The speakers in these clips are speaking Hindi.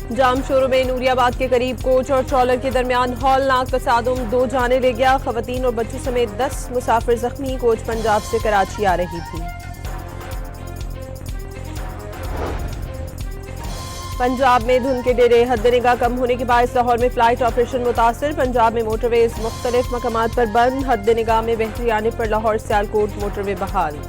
जाम शोरों में नूरियाबाद के करीब कोच और ट्रॉलर के दरमियान हौलनाक तसादुम, 2 जाने ले गया। खवातीन और बच्चों समेत 10 मुसाफिर जख्मी। कोच पंजाब से कराची आ रही थी। पंजाब में धुंध के डेरे, हद निगाह कम होने के बायस लाहौर में फ्लाइट ऑपरेशन मुतासिर। पंजाब में मोटरवेज मुख्तलिफ मकामात पर बंद। हद निगाह में बेहतरी आने पर लाहौर सियालकोट मोटरवे बहाल।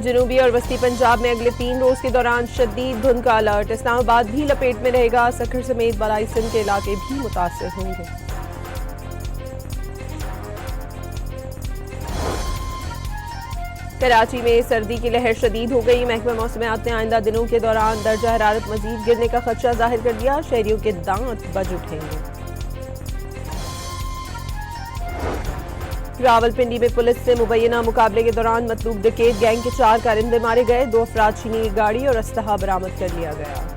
जनूबी और वस्ती पंजाब में अगले 3 रोज के दौरान शदीद धुंध का अलर्ट। इस्लामाबाद भी लपेट में रहेगा। सखर समेत बलाई सिंध के इलाके भी मुतासिर होंगे। कराची में सर्दी की लहर शदीद हो गई। महकमा मौसमियात ने आइंदा दिनों के दौरान दर्जा हरारत मजीद गिरने का खदशा जाहिर कर दिया। शहरियों के दांत बज उठेंगे। रावलपिंडी में पुलिस से मुबैना मुकाबले के दौरान मतलूब डकैत गैंग के 4 कारिंदे मारे गए। 2 अफराद छीनी गाड़ी और असलहा बरामद कर लिया गया।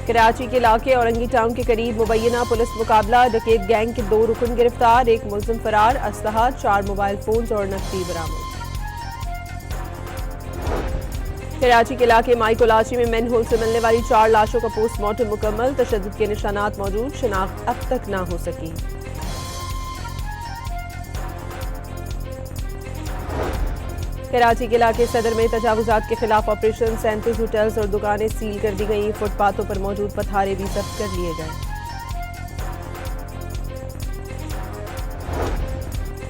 कराची के इलाके औरंगी टाउन के करीब मुबैना पुलिस मुकाबला, डकैत गैंग के 2 रुकन गिरफ्तार, 1 मुलजिम फरार, असलहा 4 मोबाइल फोन और नकदी बरामद। कराची के इलाके माइकोलाची में मैनहोल से मिलने वाली 4 लाशों का पोस्टमार्टम मुकम्मल। तशद्दुद के निशानात मौजूद, शिनाख्त अब तक ना हो सकी। कराची के इलाके सदर में तजावुजात के खिलाफ ऑपरेशन, 37 होटल्स और दुकानें सील कर दी गई। फुटपाथों पर मौजूद पथारे भी जब्त कर लिए गए।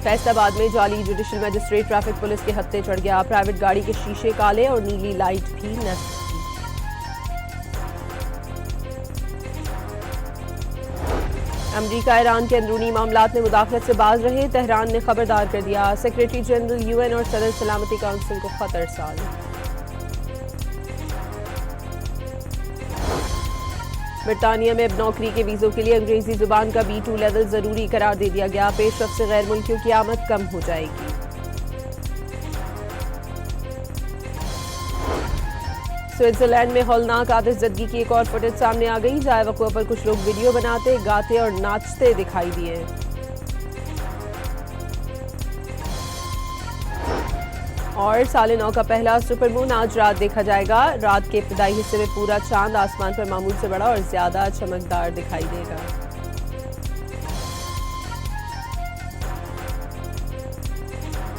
फैसलाबाद में जाली जुडिशल मजिस्ट्रेट ट्रैफिक पुलिस के हत्थे चढ़ गया। प्राइवेट गाड़ी के शीशे काले और नीली लाइट भी नस्ब की। अमरीका ईरान के अंदरूनी मामलात में मुदाखलत से बाज रहे। तेहरान ने खबरदार कर दिया। सेक्रेटरी जनरल UN और सदर सलामती काउंसिल को खतर साल। बरतानिया में अब नौकरी के वीजों के लिए अंग्रेजी जुबान का B2 लेवल जरूरी करार दे दिया गया। पेशरफ से गैर मुल्कियों की आमद कम हो जाएगी। स्विट्जरलैंड में हौलनाक आतिशज़दगी की एक और फुटेज सामने आ गई। जाए वक़्वा पर कुछ लोग वीडियो बनाते, गाते और नाचते दिखाई दिए। और साल नौ का पहला सुपरमून आज रात देखा जाएगा। रात के इब्तिदाई हिस्से में पूरा चांद आसमान पर मामूल से बड़ा और ज्यादा चमकदार दिखाई देगा।